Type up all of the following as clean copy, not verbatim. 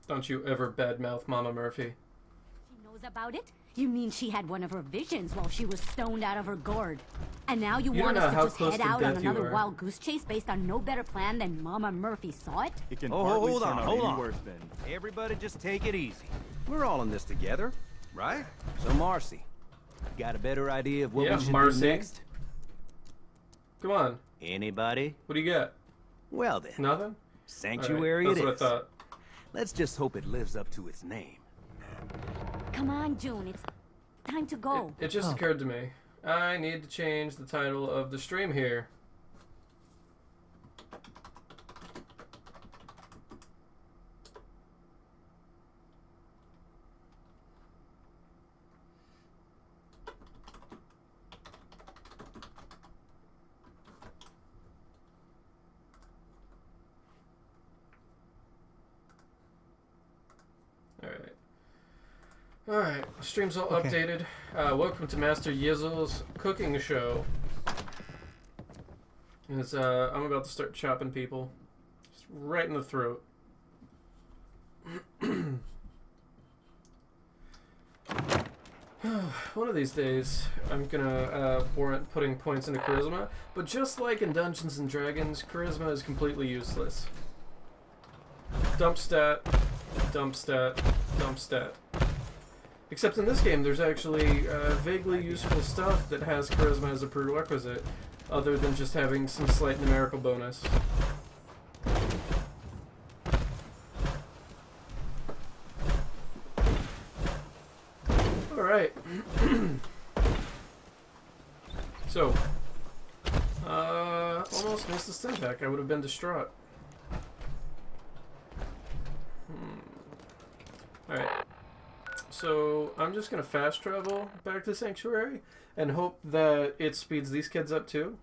Don't you ever badmouth Mama Murphy. She knows about it? You mean she had one of her visions while she was stoned out of her gourd? And now you want us to just head out on another wild goose chase based on no better plan than Mama Murphy saw it? It can hold on. Worse than. Everybody just take it easy. We're all in this together, right? So Marcy, got a better idea of what we should do next? Come on. Anybody? What do you got? Well then. Nothing? Sanctuary it is. That's what I thought. Let's just hope it lives up to its name. Come on, June. It's time to go. It just occurred to me. I need to change the title of the stream here. Alright, stream's all updated. Welcome to Master Yizzle's cooking show. As, I'm about to start chopping people. Just right in the throat. One of these days, I'm gonna warrant putting points into charisma, but just like in Dungeons and Dragons, charisma is completely useless. Dump stat, dump stat, dump stat. Except in this game, there's actually vaguely useful stuff that has charisma as a prerequisite, other than just having some slight numerical bonus. Alright. So, almost missed the stim-pack. I would have been distraught. Alright. So, I'm just going to fast travel back to Sanctuary and hope that it speeds these kids up too.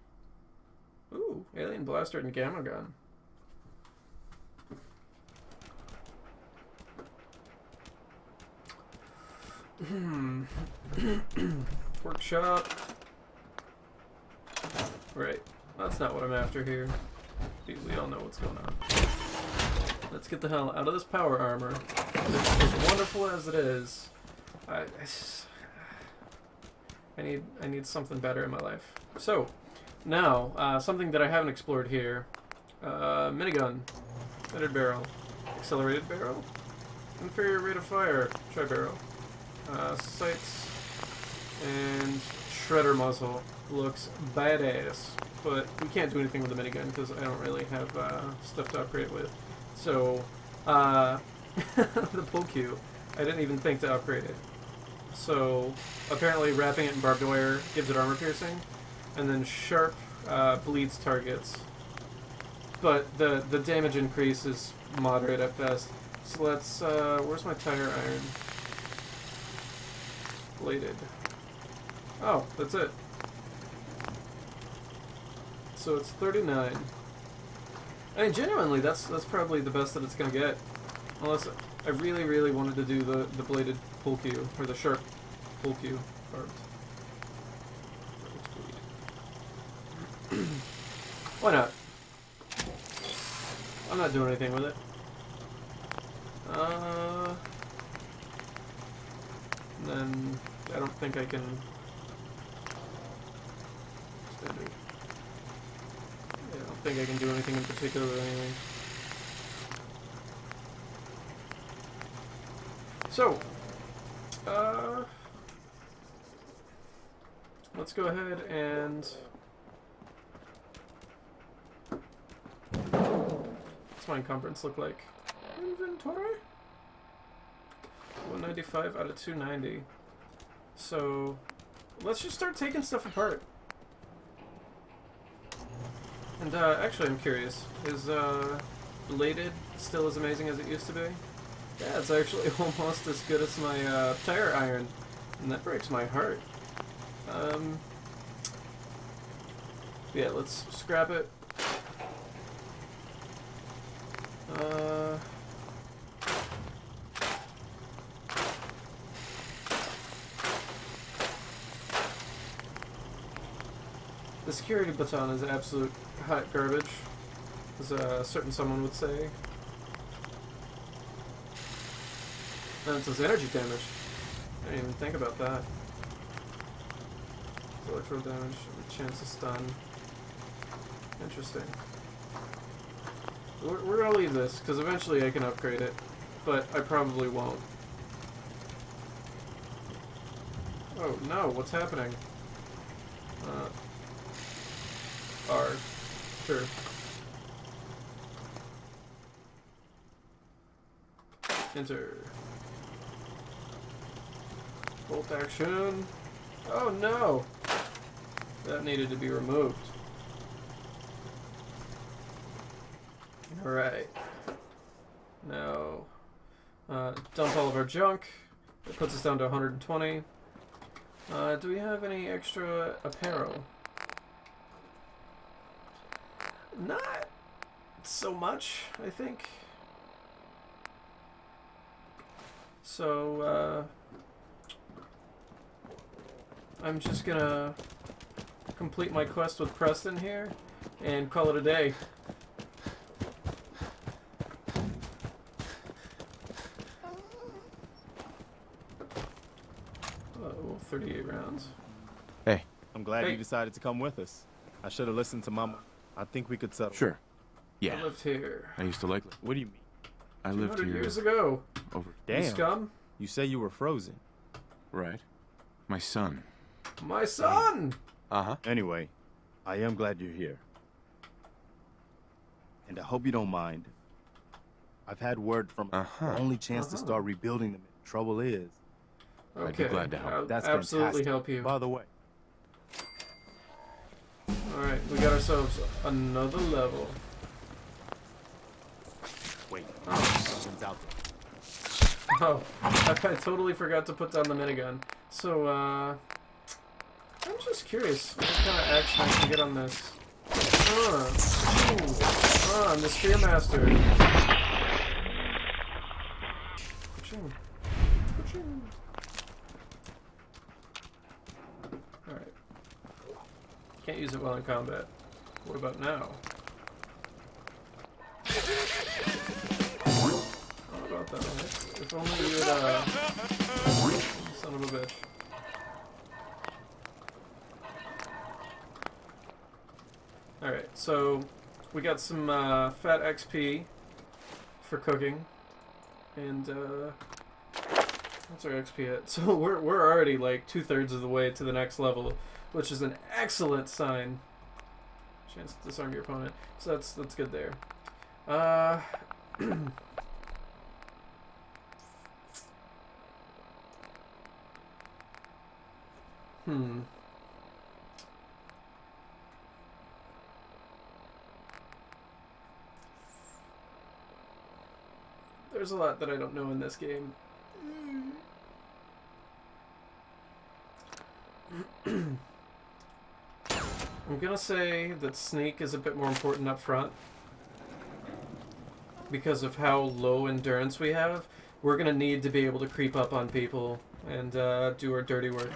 Ooh, Alien Blaster and Gamma Gun. Workshop. Right. That's not what I'm after here. We all know what's going on. Let's get the hell out of this power armor. As wonderful as it is, I need something better in my life. So, now, something that I haven't explored here. Minigun. Centered barrel. Accelerated barrel. Inferior rate of fire. Tri-barrel. Sights. And shredder muzzle. Looks badass. But we can't do anything with the minigun because I don't really have stuff to upgrade with. So, the pull cue, I didn't even think to upgrade it. So, apparently wrapping it in barbed wire gives it armor piercing, and then sharp bleeds targets. But the damage increase is moderate at best. So let's, where's my tire iron? Bladed. Oh, that's it. So it's 39. I mean, genuinely, that's probably the best that it's gonna get. Unless I really, really wanted to do the bladed pull cue, or the sharp pull cue part. Why not? I'm not doing anything with it. And then I don't think I can. Standard. I don't think I can do anything in particular anyway. So, let's go ahead and what's my encumbrance look like? Inventory? 195 out of 290. So, let's just start taking stuff apart. And actually, I'm curious. Is bladed still as amazing as it used to be? Yeah, it's actually almost as good as my tire iron, and that breaks my heart. Yeah, let's scrap it. The security baton is absolute hot garbage, as a certain someone would say. And it says energy damage. I didn't even think about that. Electro damage, chance to stun. Interesting. We're gonna leave this, because eventually I can upgrade it. But I probably won't. Oh no, what's happening? R. Sure. Enter. Bolt action. Oh no! That needed to be removed. Alright. Now, dump all of our junk. It puts us down to 120. Do we have any extra apparel? Not so much, I think. So, I'm just gonna complete my quest with Preston here and call it a day. Oh, 38 rounds. Hey. I'm glad you decided to come with us. I should have listened to Mama. I think we could settle. Sure. Yeah. I lived here. I used to like. What do you mean? I lived here years ago. Over. Damn. You scum? You say you were frozen. Right. My son. My son! Uh-huh. Anyway, I am glad you're here. And I hope you don't mind. I've had word from the only chance to start rebuilding them. Trouble is. Okay. I'd be glad to help. That's absolutely fantastic. help you. By the way. Alright, we got ourselves another level. Wait, something's out there. Oh, I totally forgot to put down the minigun. So, I'm just curious what kind of action I can get on this. I'm the Spearmaster. Alright. Can't use it while in combat. What about now? What about that? If only you would, son of a bitch. Alright, so we got some fat XP for cooking. And what's our XP at? So we're already like 2/3 of the way to the next level, which is an excellent sign. Chance to disarm your opponent. So that's good there. There's a lot that I don't know in this game. I'm gonna say that sneak is a bit more important up front. Because of how low endurance we have, we're gonna need to be able to creep up on people and do our dirty work.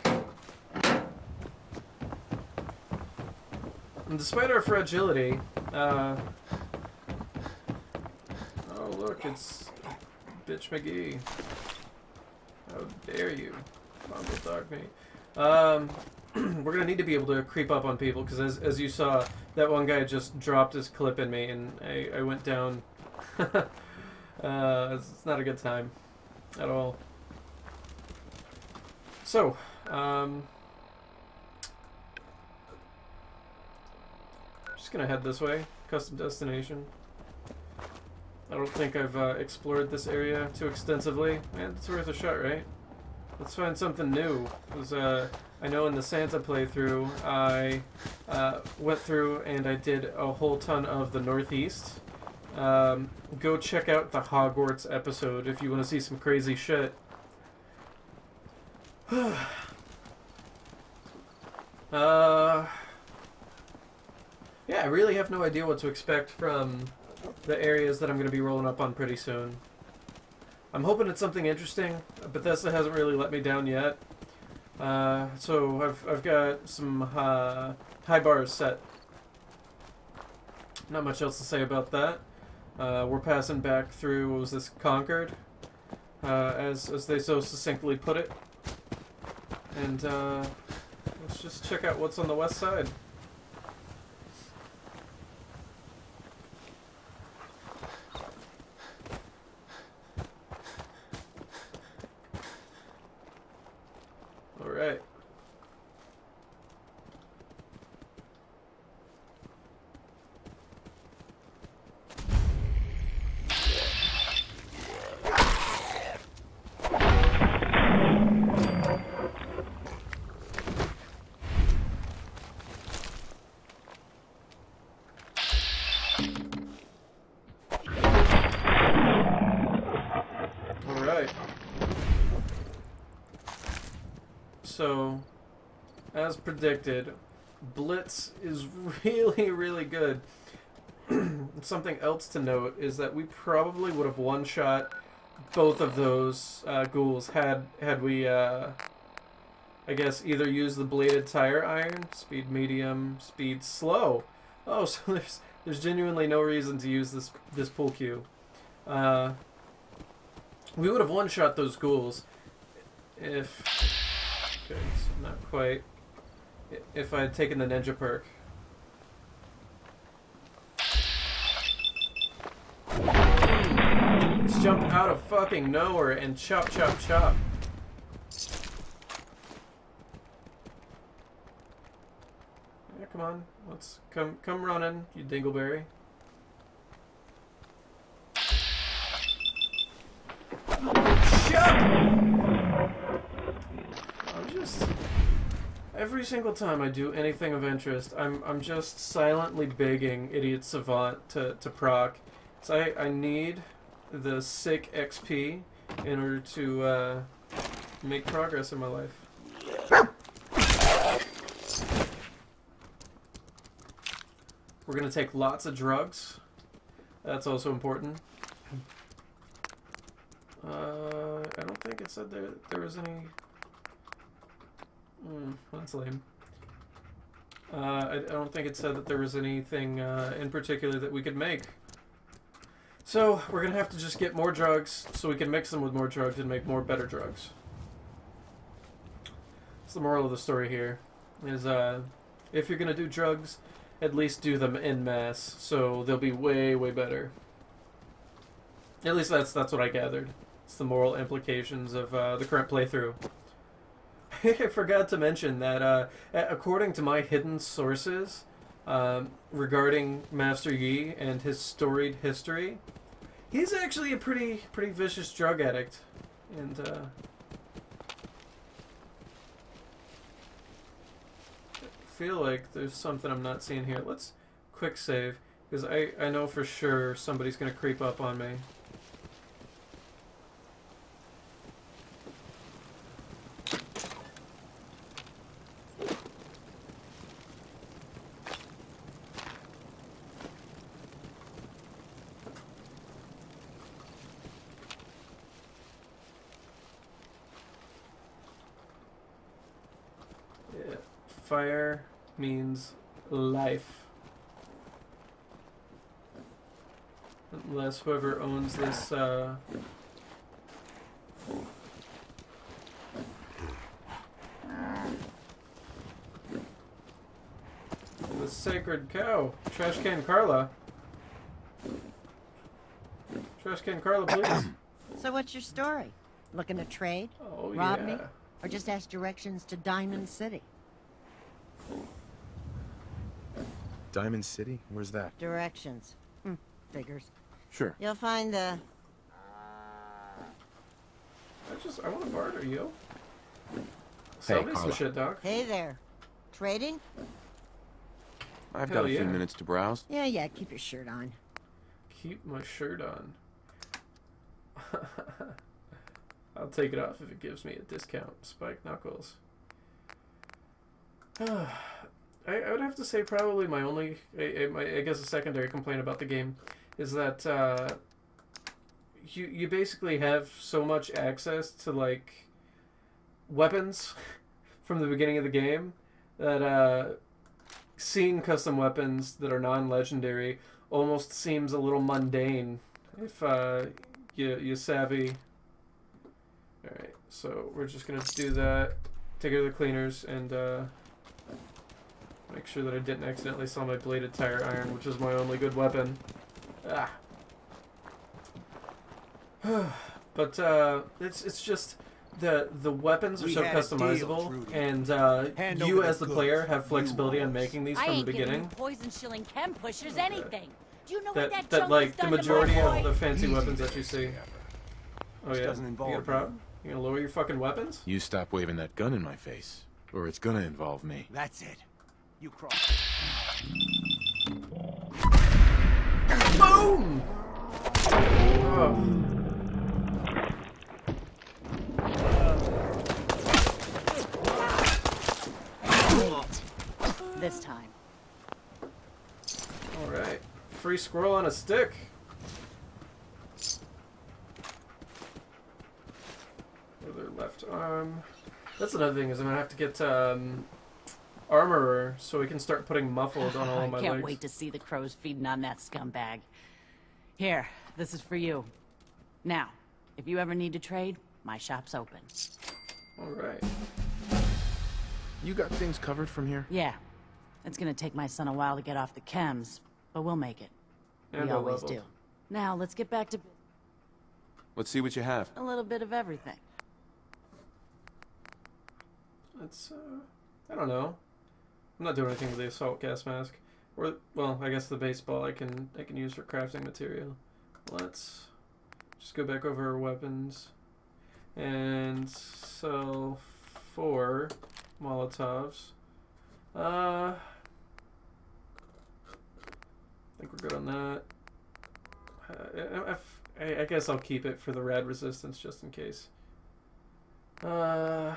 And despite our fragility, oh look, it's Bitch McGee. How dare you, Mongo Dog me. We're gonna need to be able to creep up on people, because as you saw, that one guy just dropped his clip in me and I went down. It's not a good time at all. So, just gonna head this way. Custom destination. I don't think I've explored this area too extensively. Man, it's worth a shot, right? Let's find something new. Because I know in the Santa playthrough, I went through and I did a whole ton of the Northeast. Go check out the Hogwarts episode if you want to see some crazy shit. Yeah, I really have no idea what to expect from the areas that I'm going to be rolling up on pretty soon. I'm hoping it's something interesting. Bethesda hasn't really let me down yet. So I've got some high bars set. Not much else to say about that. We're passing back through, what was this, Concord? as they so succinctly put it. And let's just check out what's on the west side. All right. So, as predicted, Blitz is really, really good. Something else to note is that we probably would have one-shot both of those ghouls had we, I guess, either used the bladed tire iron, speed medium, speed slow. Oh, so there's genuinely no reason to use this pool cue. We would have one-shot those ghouls if... Okay, so not quite. If I had taken the ninja perk. Let's jump out of fucking nowhere and chop, chop, chop. Yeah, come on. Let's come running, you dingleberry. Chop! Every single time I do anything of interest, I'm just silently begging Idiot Savant to proc. So I need the sick XP in order to make progress in my life. We're gonna take lots of drugs. That's also important. I don't think it said there was any... that's lame. I don't think it said that there was anything in particular that we could make. So, we're gonna have to just get more drugs so we can mix them with more drugs and make more better drugs. That's the moral of the story here. Is, if you're gonna do drugs, at least do them en masse, so they'll be way, way better. At least that's what I gathered. It's the moral implications of the current playthrough. I forgot to mention that, according to my hidden sources regarding Master Yi and his storied history, he's actually a pretty vicious drug addict, and I feel like there's something I'm not seeing here. Let's quick save, because I know for sure somebody's gonna creep up on me. Fire means life. Unless whoever owns this, the sacred cow. Trash can Carla. Trash can Carla, please. So what's your story? Looking to trade? Oh, rob yeah. me? Or just ask directions to Diamond City? Diamond City? Where's that? Directions. Figures. Sure. You'll find the... I want to barter, yo. Hey, Sell me some Carla. shit, dog. Hey there. Trading? I've Hell got a few yeah. minutes to browse. Yeah, keep your shirt on. Keep my shirt on. I'll take it off if it gives me a discount. Spike Knuckles. I would have to say probably my only, I guess a secondary complaint about the game is that you basically have so much access to, like, weapons from the beginning of the game that seeing custom weapons that are non-legendary almost seems a little mundane if you savvy Alright, so we're just gonna do that. Take her to the cleaners and make sure that I didn't accidentally sell my bladed tire iron, which is my only good weapon. Ah. But it's just the weapons are so customizable, and you as the player have flexibility on making these from the beginning. Poison shilling chem pushers anything. Do you know that what that like the majority of the fancy weapons that you see. Oh yeah, doesn't you involve got a problem? You gonna lower your fucking weapons? You stop waving that gun in my face, or it's gonna involve me. That's it. You cross. Boom! Oh. This time. Alright. Free squirrel on a stick. Other left arm. That's another thing, is I'm gonna have to get armorer so we can start putting muffled on all of my legs. I can't wait to see the crows feeding on that scumbag. Here, this is for you. Now, if you ever need to trade, my shop's open. Alright. You got things covered from here? Yeah. It's gonna take my son a while to get off the chems, but we'll make it. And we always do. Now, let's get back to... Let's see what you have. a little bit of everything. Let's, I don't know. I'm not doing anything with the assault gas mask. Or, well, I guess the baseball I can use for crafting material. Let's just go back over our weapons. And sell 4 Molotovs. I think we're good on that. I guess I'll keep it for the rad resistance just in case. There's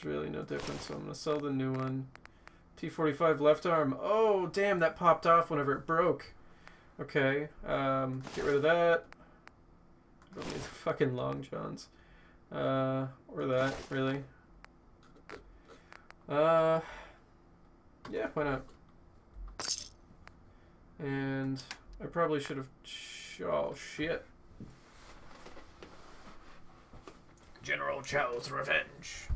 really no difference, so I'm going to sell the new one. T45 left arm. Oh, damn, that popped off whenever it broke. Okay, get rid of that. Don't need the fucking long johns. Or that, really. Yeah, why not? And I probably should have... oh, shit. General Chow's revenge.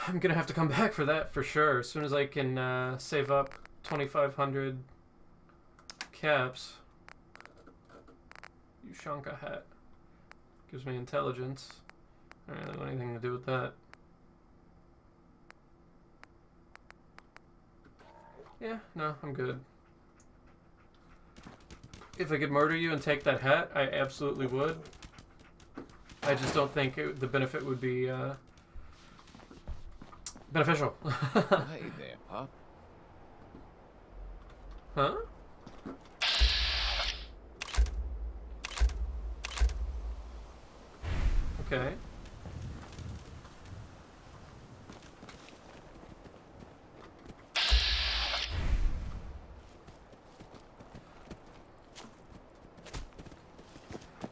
I'm gonna have to come back for that for sure. As soon as I can save up 2,500 caps. Ushanka hat. Gives me intelligence. I don't really want anything to do with that. Yeah, no, I'm good. If I could murder you and take that hat, I absolutely would. I just don't think the benefit would be beneficial. Hey there, Pop. Huh? Okay.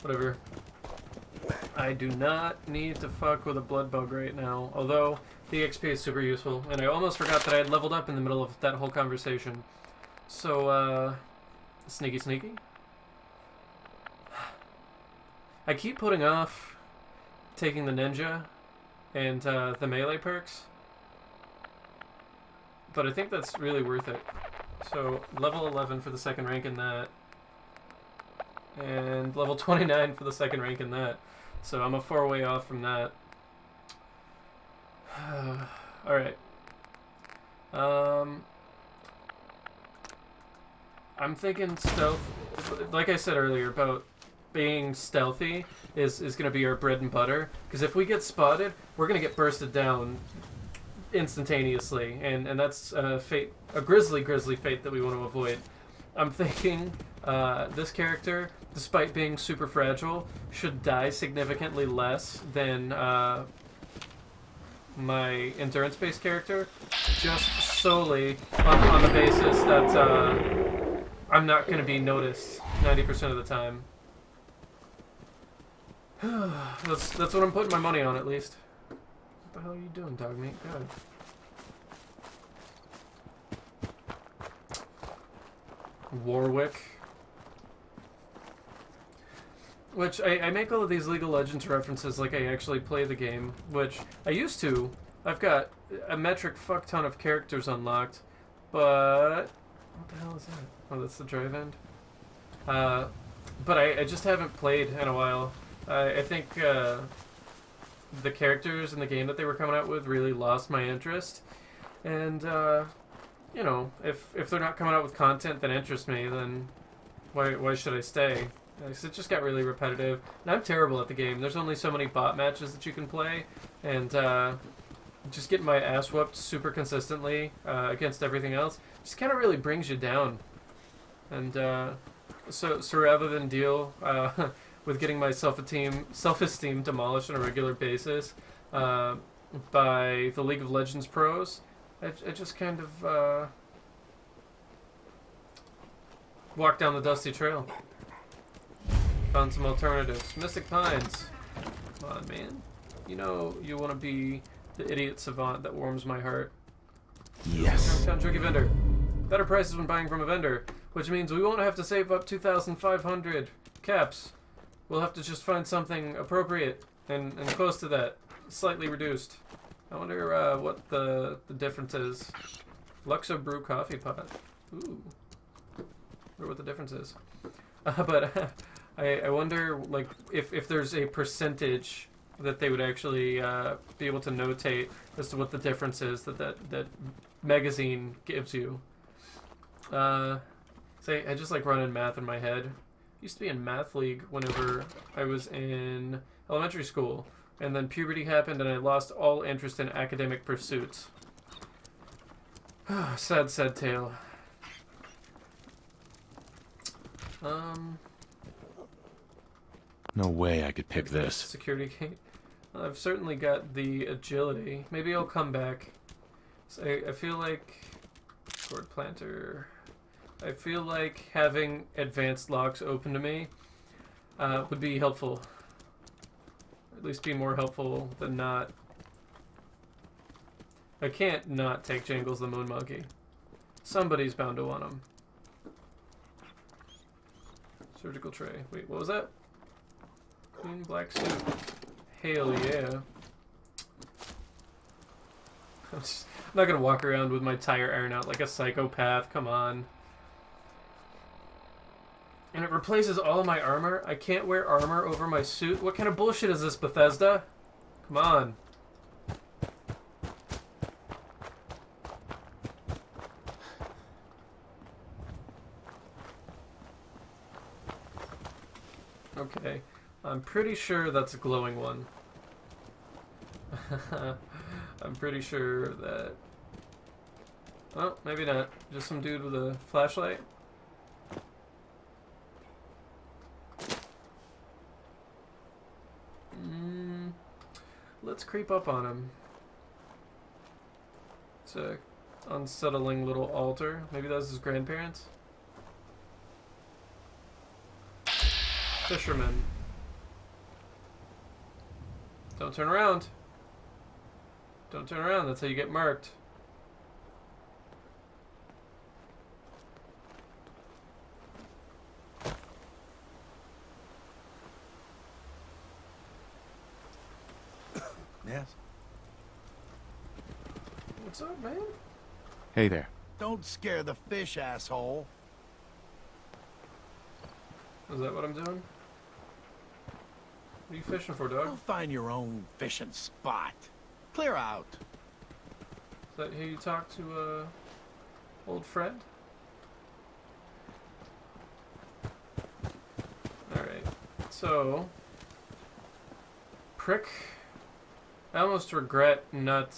Whatever. I do not need to fuck with a blood bug right now, although the XP is super useful, and I almost forgot that I had leveled up in the middle of that whole conversation. So, sneaky sneaky. I keep putting off taking the ninja and the melee perks, but I think that's really worth it. So, level 11 for the second rank in that, and level 29 for the second rank in that. So I'm a 4 way off from that. Alright. I'm thinking stealth, like I said earlier, about being stealthy is going to be our bread and butter. Because if we get spotted, we're going to get bursted down instantaneously. And that's a grisly fate that we want to avoid. I'm thinking this character, despite being super fragile, should die significantly less than my endurance-based character, just solely on the basis that I'm not going to be noticed 90% of the time. That's what I'm putting my money on, at least. What the hell are you doing, dog meat? God. Warwick. Which, I make all of these League of Legends references like I actually play the game, which I used to. I've got a metric fuck ton of characters unlocked, but... What the hell is that? Oh, that's the drive end? But I just haven't played in a while. I think the characters in the game that they were coming out with really lost my interest. And, you know, if they're not coming out with content that interests me, then why should I stay? It just got really repetitive. And I'm terrible at the game. There's only so many bot matches that you can play. And just getting my ass whooped super consistently against everything else just kind of really brings you down. And so rather than deal with getting my self-esteem demolished on a regular basis by the League of Legends pros, I just kind of walked down the dusty trail. Found some alternatives. Mystic Pines. Come on, man. You know you want to be the idiot savant that warms my heart. Yes. Downtown Tricky Vendor. Better prices when buying from a vendor, which means we won't have to save up 2,500 caps. We'll have to just find something appropriate and close to that, slightly reduced. I wonder what the difference is. Luxo Brew Coffee Pot. Ooh. Wonder what the difference is. But I wonder, like, if there's a percentage that they would actually be able to notate as to what the difference is that magazine gives you. Say, I just like running math in my head. Used to be in math league whenever I was in elementary school, and then puberty happened and I lost all interest in academic pursuits. Sad tale. No way I could pick this. Security gate. I've certainly got the agility. Maybe I'll come back. So I feel like cord planter. I feel like having advanced locks open to me would be helpful. Or at least be more helpful than not. I can't not take Jangles the Moon Monkey. Somebody's bound to want him. Surgical tray. Wait, what was that? Clean black suit. Hell yeah. I'm not gonna walk around with my tire iron out like a psychopath. Come on. And it replaces all of my armor? I can't wear armor over my suit? What kind of bullshit is this, Bethesda? Come on. Okay. I'm pretty sure that's a glowing one. I'm pretty sure that... Oh, maybe not. Just some dude with a flashlight. Let's creep up on him. It's a unsettling little altar. Maybe that was his grandparents? Fisherman. Don't turn around. Don't turn around, that's how you get marked. Yes? What's up, man? Hey there. Don't scare the fish, asshole. Is that what I'm doing? What are you fishing for, dog? Go find your own fishing spot. Clear out. Is that who you talk to, old friend? Alright. So... Prick. I almost regret not,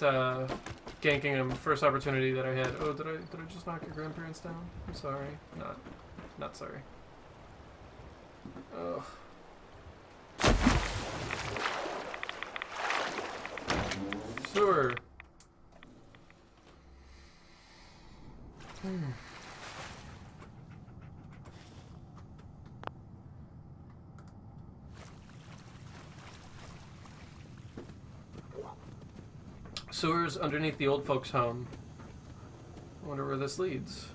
ganking him first opportunity that I had. Oh, did I just knock your grandparents down? I'm sorry. Not sorry. Ugh. Sewer. Sewers underneath the old folks' home. I wonder where this leads.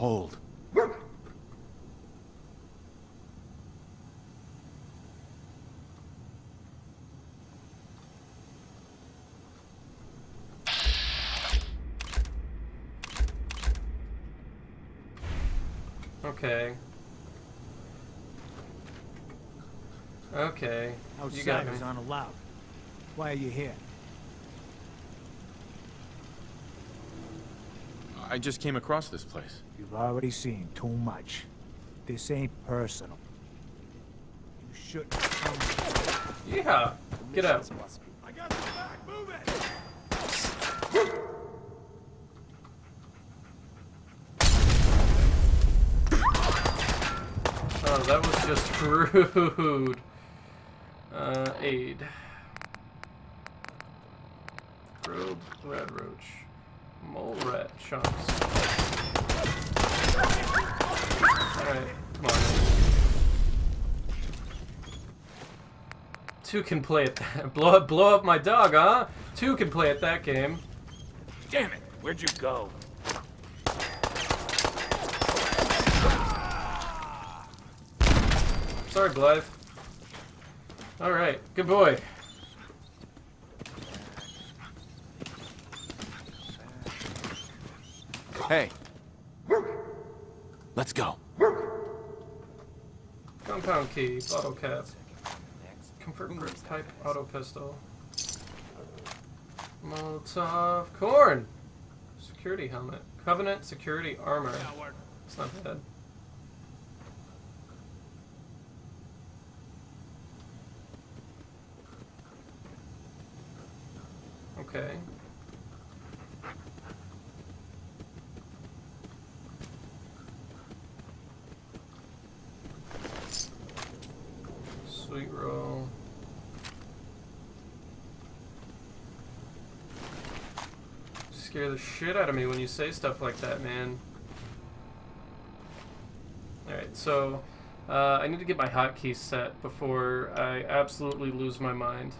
Hold. Okay. Okay. You got me. Outsiders aren't allowed. Why are you here? I just came across this place. You've already seen too much. This ain't personal. You shouldn't come. Yeah. Get out. I got your back. Move it. Oh, that was just rude. Aid. Grilled red roach. Mole rat chunks. Alright, come on. Two can play at that. Blow up my dog, huh? Two can play at that game. Damn it! Where'd you go? Sorry, Blythe. Alright, good boy. Hey. Let's go. Compound key, bottle cap. Comfort grip type auto pistol. Molotov corn! Security helmet. Covenant security armor. It's not bad. Okay. Sweet roll. Scare the shit out of me when you say stuff like that, man. Alright, so I need to get my hotkeys set before I absolutely lose my mind.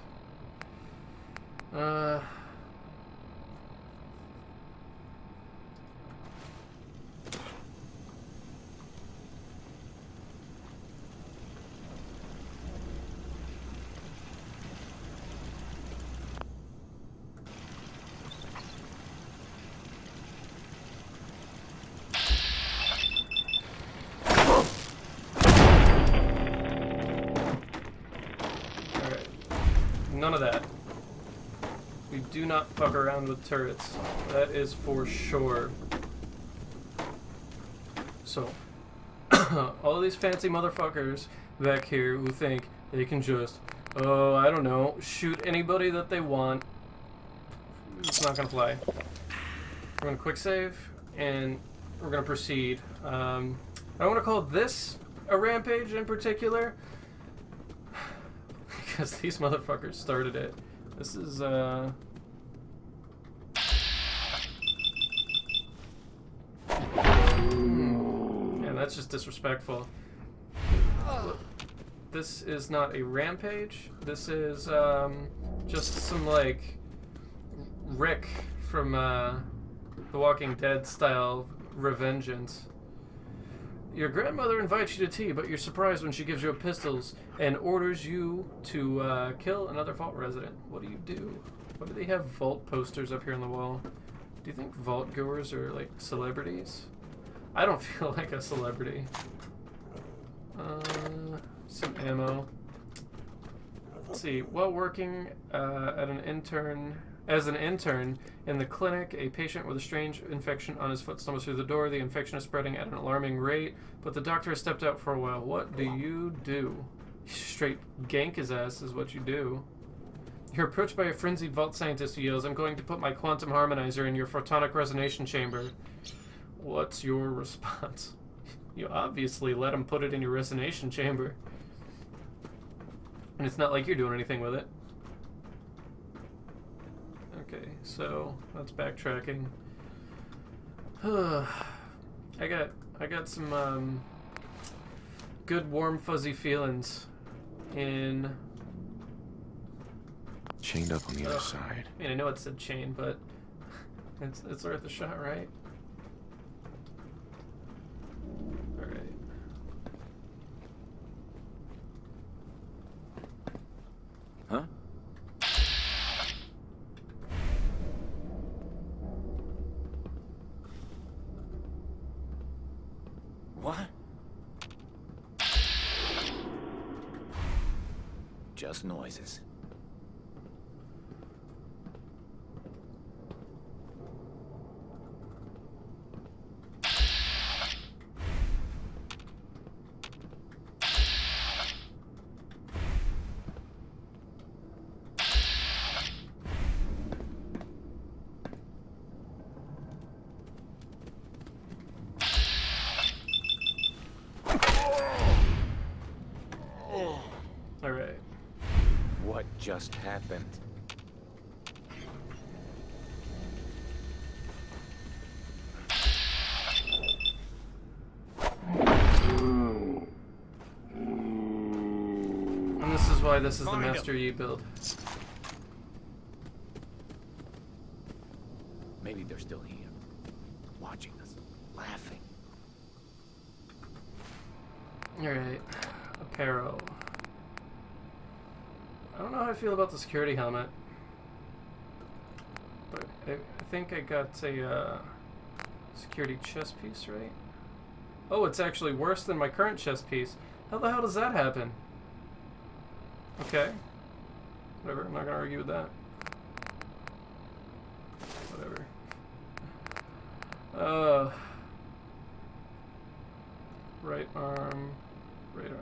None of that. We do not fuck around with turrets. That is for sure. So, all of these fancy motherfuckers back here who think they can just, oh, I don't know, shoot anybody that they want. It's not gonna fly. We're gonna quick save, and we're gonna proceed. I don't want to call this a rampage in particular, because these motherfuckers started it. This is, and that's just disrespectful. This is not a rampage. This is, just some, like, Rick from, The Walking Dead style revengeance. Your grandmother invites you to tea, but you're surprised when she gives you pistols and orders you to kill another vault resident. What do you do? Why do they have vault posters up here on the wall? Do you think vault goers are like celebrities? I don't feel like a celebrity. Some ammo. Let's see. While working as an intern in the clinic, a patient with a strange infection on his foot stumbles through the door. The infection is spreading at an alarming rate, but the doctor has stepped out for a while. What do you do? Straight gank his ass is what you do. You're approached by a frenzied vault scientist who yells, "I'm going to put my quantum harmonizer in your photonic resonation chamber." What's your response? You obviously let him put it in your resonation chamber. And it's not like you're doing anything with it. Okay, so that's backtracking. I got some good warm fuzzy feelings in chained up on the other side. I mean, I know it said chain, but it's worth a shot, right? just noises. Alright. What just happened? And this is why this is the Master Yi build. Maybe they're still here, watching us, laughing. Alright. Apparel. I don't know how I feel about the security helmet. But I think I got a security chest piece, right? Oh, it's actually worse than my current chest piece. How the hell does that happen? Okay. Whatever, I'm not gonna argue with that. Whatever. Right arm. Right arm.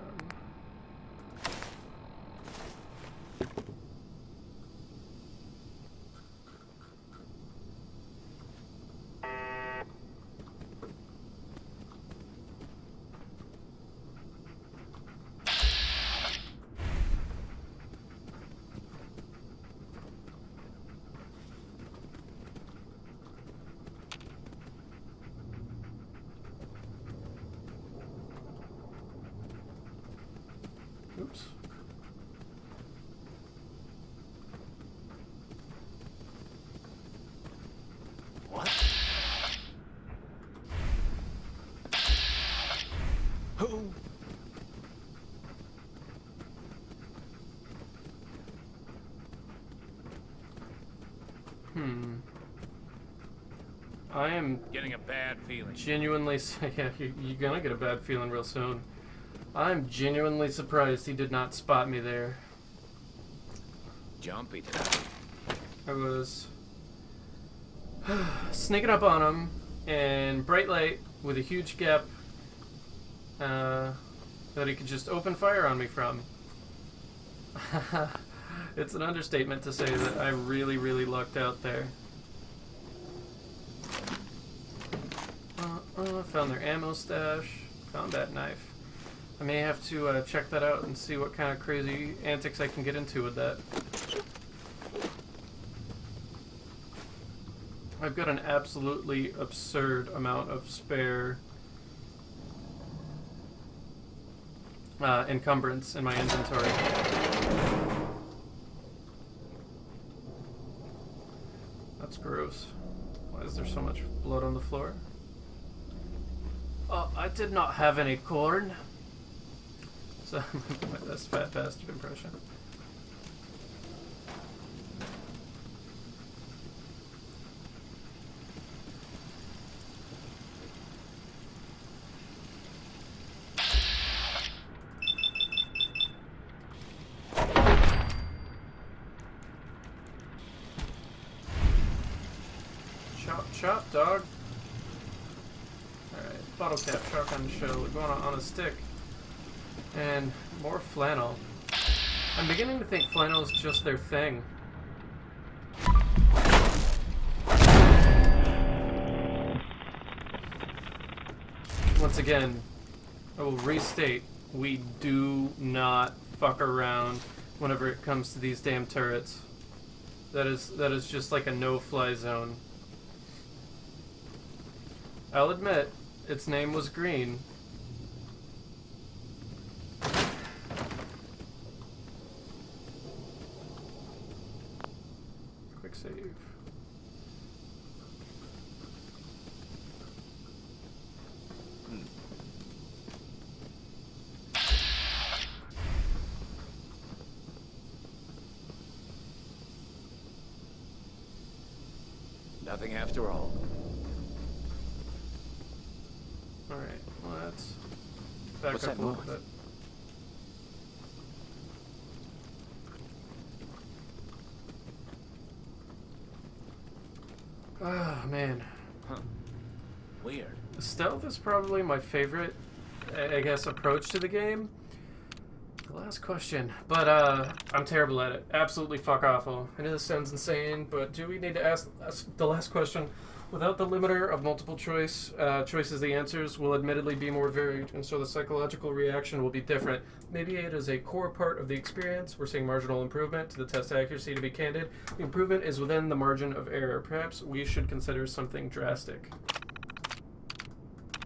Oops. What? Who? I am Getting a bad feeling. genuinely yeah, you're gonna get a bad feeling real soon. I'm genuinely surprised he did not spot me there. Jumpy tonight. I was sneaking up on him in bright light with a huge gap that he could just open fire on me from. It's an understatement to say that I really, really lucked out there. Found their ammo stash. Combat knife. I may have to check that out and see what kind of crazy antics I can get into with that. I've got an absolutely absurd amount of spare encumbrance in my inventory. That's gross. Why is there so much blood on the floor? I did not have any corn. So, my best fat bastard impression. Chop, chop, dog. Alright, bottle cap, shotgun shell. We're going on a stick. And more flannel. I'm beginning to think flannel is just their thing. Once again, I will restate, we do not fuck around whenever it comes to these damn turrets. That is just like a no-fly zone. I'll admit, its name was Green. Quick save. Nothing after all. Alright, well let's back What's up that a little noise? bit. Oh, man. Huh. Weird. Stealth is probably my favorite, I guess, approach to the game. The last question. But, I'm terrible at it. Absolutely fuck awful. I know this sounds insane, but do we need to ask the last question? Without the limiter of multiple choices, the answers will admittedly be more varied, and so the psychological reaction will be different. Maybe it is a core part of the experience. We're seeing marginal improvement to the test accuracy, to be candid. The improvement is within the margin of error. Perhaps we should consider something drastic.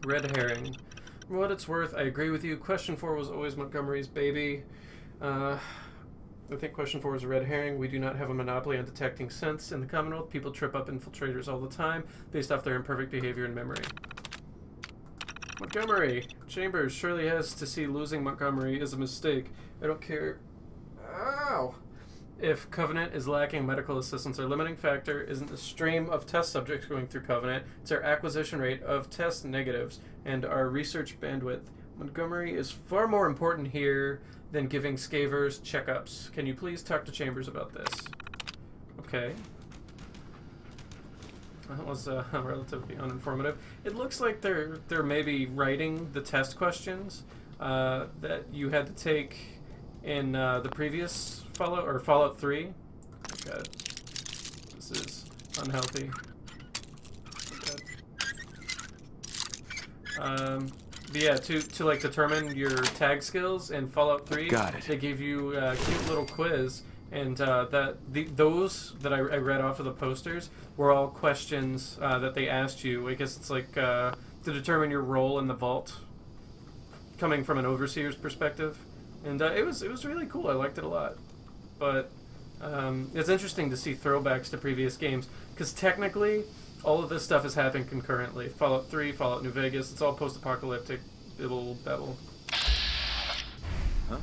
Red herring. For what it's worth, I agree with you. Question 4 was always Montgomery's baby. I think question 4 is a red herring. We do not have a monopoly on detecting scents in the Commonwealth. People trip up infiltrators all the time based off their imperfect behavior and memory. Montgomery. Chambers surely has to see losing Montgomery is a mistake. I don't care. Ow! If Covenant is lacking medical assistance, our limiting factor isn't the stream of test subjects going through Covenant. It's our acquisition rate of test negatives and our research bandwidth. Montgomery is far more important here than giving Scavers checkups. Can you please talk to Chambers about this? Okay. That was relatively uninformative. It looks like they're maybe writing the test questions that you had to take in the previous Fallout 3. Oh God, this is unhealthy. Oh God. But yeah, to like determine your tag skills in Fallout 3, they gave you a cute little quiz, and those that I read off of the posters were all questions that they asked you. I guess it's like to determine your role in the vault, coming from an overseer's perspective, and it was really cool. I liked it a lot, but it's interesting to see throwbacks to previous games because technically, all of this stuff is happening concurrently. Fallout 3, Fallout New Vegas, it's all post-apocalyptic bibble babble. Huh?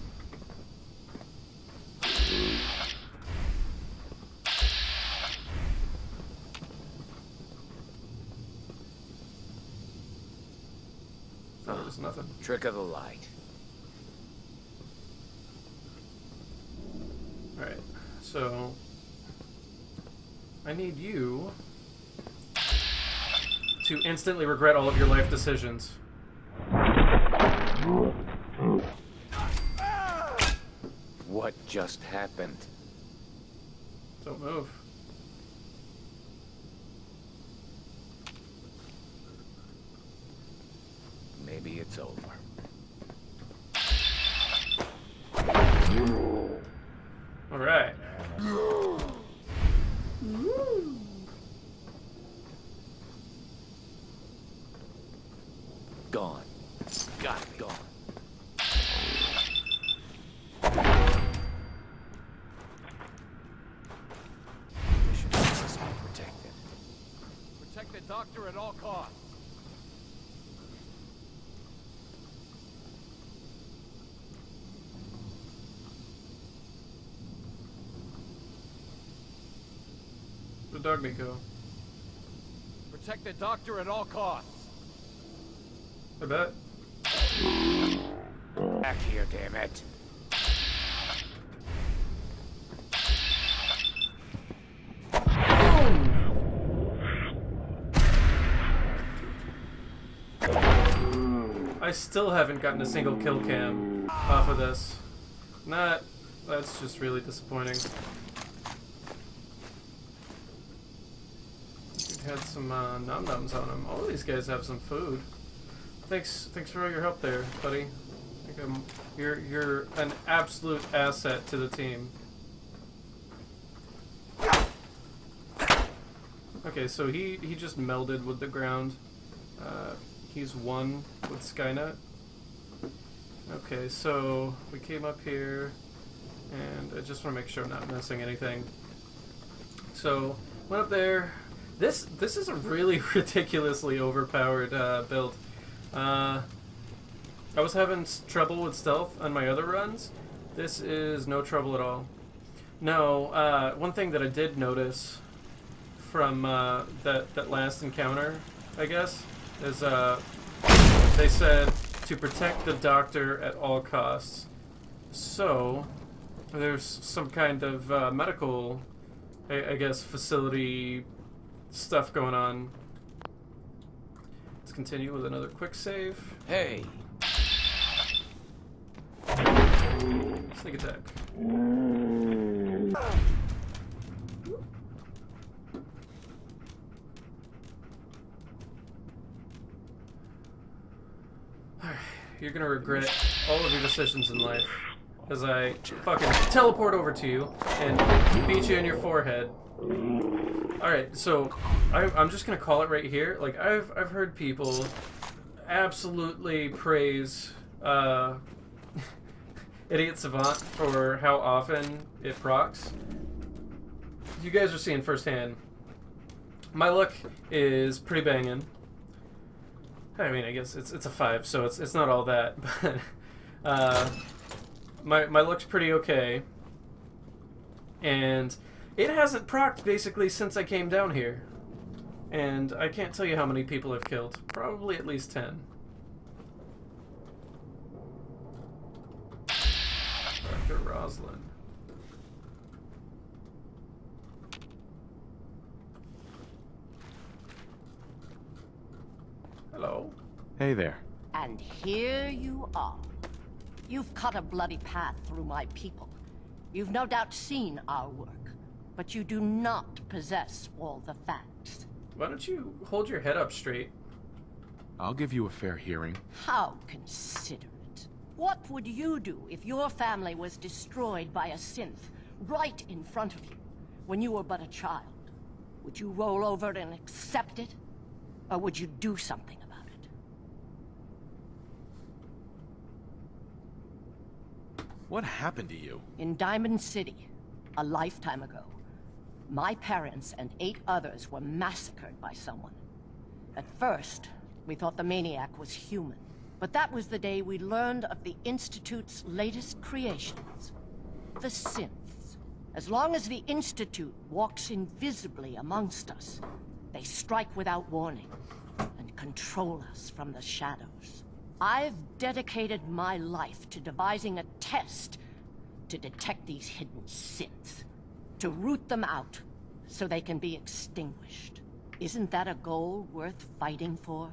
There was nothing. Trick of the light. Alright, so I need you to instantly regret all of your life decisions. What just happened? Don't move. Maybe it's over. All right. Gone. Got it. Gone. Mission must be protected. Protect the doctor at all costs. The dog may go. Protect the doctor at all costs. I bet. Back here, damn it. I still haven't gotten a single kill cam off of this. That's just really disappointing. Dude had some num-nums on him. All these guys have some food. Thanks for all your help there, buddy. You're an absolute asset to the team. Okay, so he just melded with the ground. He's one with Skynet. Okay, so we came up here, and I just want to make sure I'm not missing anything. So went up there. This is a really ridiculously overpowered build. I was having trouble with stealth on my other runs. This is no trouble at all. No, one thing that I did notice from that last encounter, I guess, is they said to protect the doctor at all costs. So there's some kind of medical, I guess, facility stuff going on. Let's continue with another quick save. Hey. Sneak attack. You're gonna regret all of your decisions in life as I fucking teleport over to you and beat you in your forehead. Alright, so I'm just gonna call it right here. Like, I've heard people absolutely praise Idiot Savant for how often it procs. You guys are seeing firsthand. My luck is pretty banging. I mean, I guess it's a 5, so it's not all that, but my luck's pretty okay. And it hasn't procced basically since I came down here. And I can't tell you how many people I've killed. Probably at least 10. Dr. Roslyn. Hello. Hey there. And here you are. You've cut a bloody path through my people. You've no doubt seen our work, but you do not possess all the facts. Why don't you hold your head up straight? I'll give you a fair hearing. How considerate. What would you do if your family was destroyed by a synth right in front of you when you were but a child? Would you roll over and accept it? Or would you do something about it? What happened to you? In Diamond City, a lifetime ago, my parents and 8 others were massacred by someone. At first, we thought the maniac was human. But that was the day we learned of the Institute's latest creations, the synths. As long as the Institute walks invisibly amongst us, they strike without warning and control us from the shadows. I've dedicated my life to devising a test to detect these hidden synths, to root them out so they can be extinguished. Isn't that a goal worth fighting for?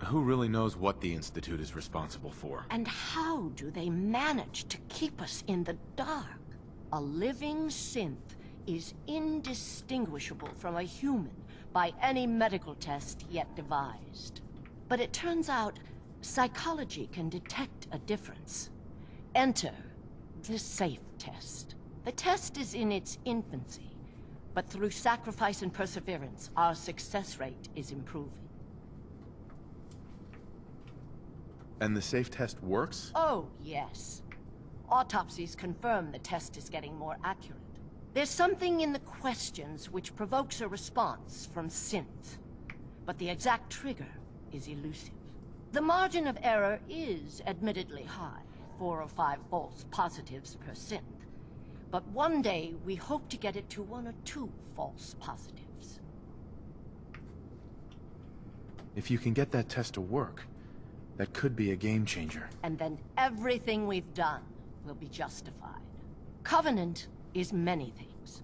Who really knows what the Institute is responsible for? And how do they manage to keep us in the dark? A living synth is indistinguishable from a human by any medical test yet devised. But it turns out psychology can detect a difference. Enter the safe test. The test is in its infancy, but through sacrifice and perseverance, our success rate is improving. And the safe test works? Oh, yes. Autopsies confirm the test is getting more accurate. There's something in the questions which provokes a response from synths, but the exact trigger is elusive. The margin of error is admittedly high, 4 or 5 false positives per synth. But one day, we hope to get it to 1 or 2 false positives. If you can get that test to work, that could be a game changer. And then everything we've done will be justified. Covenant is many things.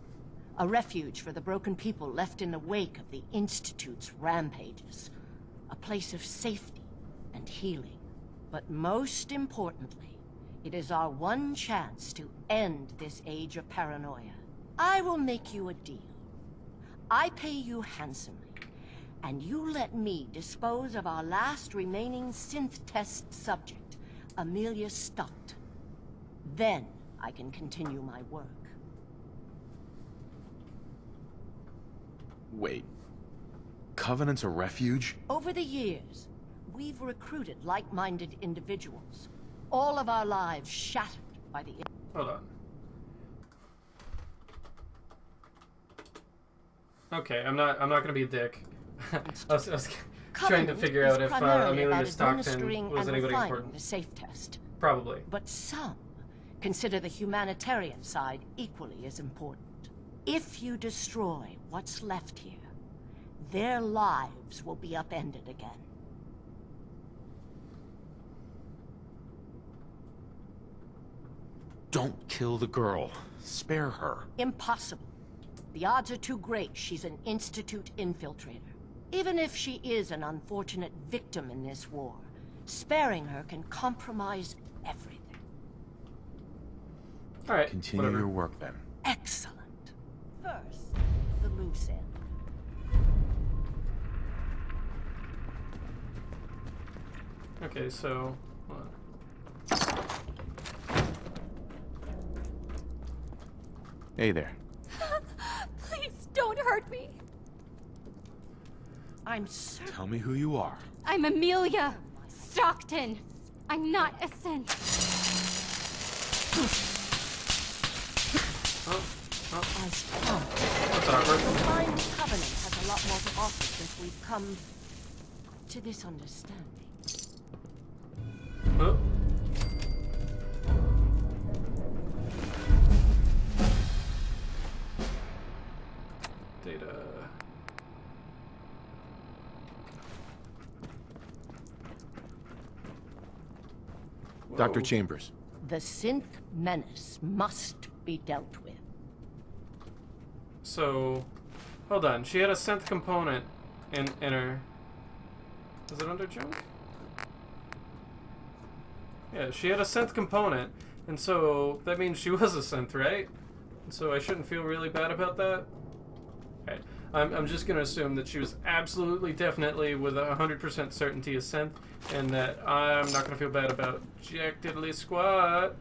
A refuge for the broken people left in the wake of the Institute's rampages. A place of safety and healing. But most importantly, it is our one chance to end this age of paranoia. I will make you a deal. I pay you handsomely, and you let me dispose of our last remaining synth test subject, Amelia Stockton. Then I can continue my work. Wait. Covenant's a refuge? Over the years, we've recruited like-minded individuals. All of our lives shattered by the... Hold on. Okay, I'm not gonna be a dick. I was trying to figure out if Amelia Stockton was anybody important. The safe test. Probably. But some consider the humanitarian side equally as important. If you destroy what's left here, their lives will be upended again. Don't kill the girl. Spare her. Impossible. The odds are too great she's an Institute infiltrator. Even if she is an unfortunate victim in this war, sparing her can compromise everything. All right. Continue your work then. Excellent. First, the loose end. Okay, so... Hey there. Please don't hurt me. I'm certain. Tell me who you are. I'm Amelia Stockton. I'm not a synth. As promised. That's awkward. The Blind Covenant has a lot more to offer since we've come to this understanding. Oh. Data. Whoa. Dr. Chambers. The synth menace must be dealt with. So, hold on. She had a synth component in her. Is it under junk? Yeah, she had a synth component, and so that means she was a synth, right? And so I shouldn't feel really bad about that. Okay. I'm just gonna assume that she was absolutely, definitely, with 100% certainty a synth, and that I'm not gonna feel bad about jack diddly squat.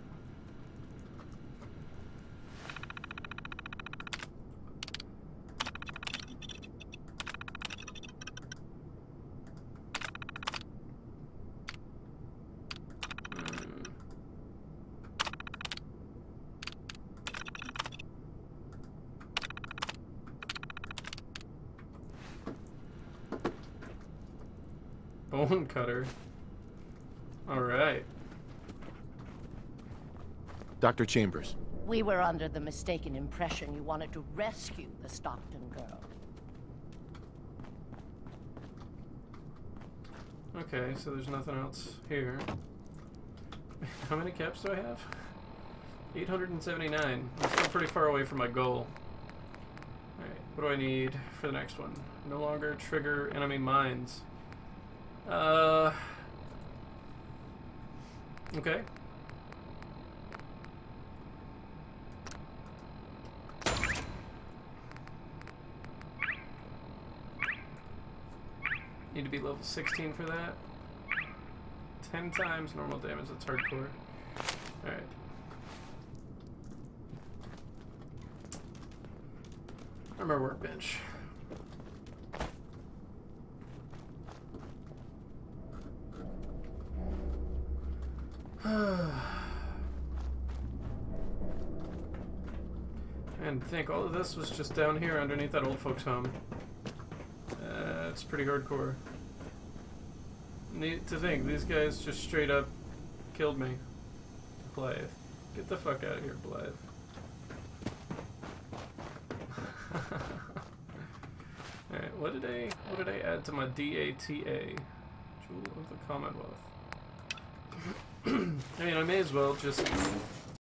Bone cutter. Alright. Dr. Chambers. We were under the mistaken impression you wanted to rescue the Stockton girl. Okay, so there's nothing else here. How many caps do I have? 879. I'm still pretty far away from my goal. Alright, what do I need for the next one? No longer trigger enemy mines. Okay. Need to be level 16 for that. 10 times normal damage, that's hardcore. Alright. Armor workbench. And think all of this was just down here underneath that old folks' home. It's pretty hardcore. Neat to think, these guys just straight up killed me. Blythe. Get the fuck out of here, Blythe. Alright, what did I add to my DATA? Jewel of the Commonwealth. I mean, I may as well just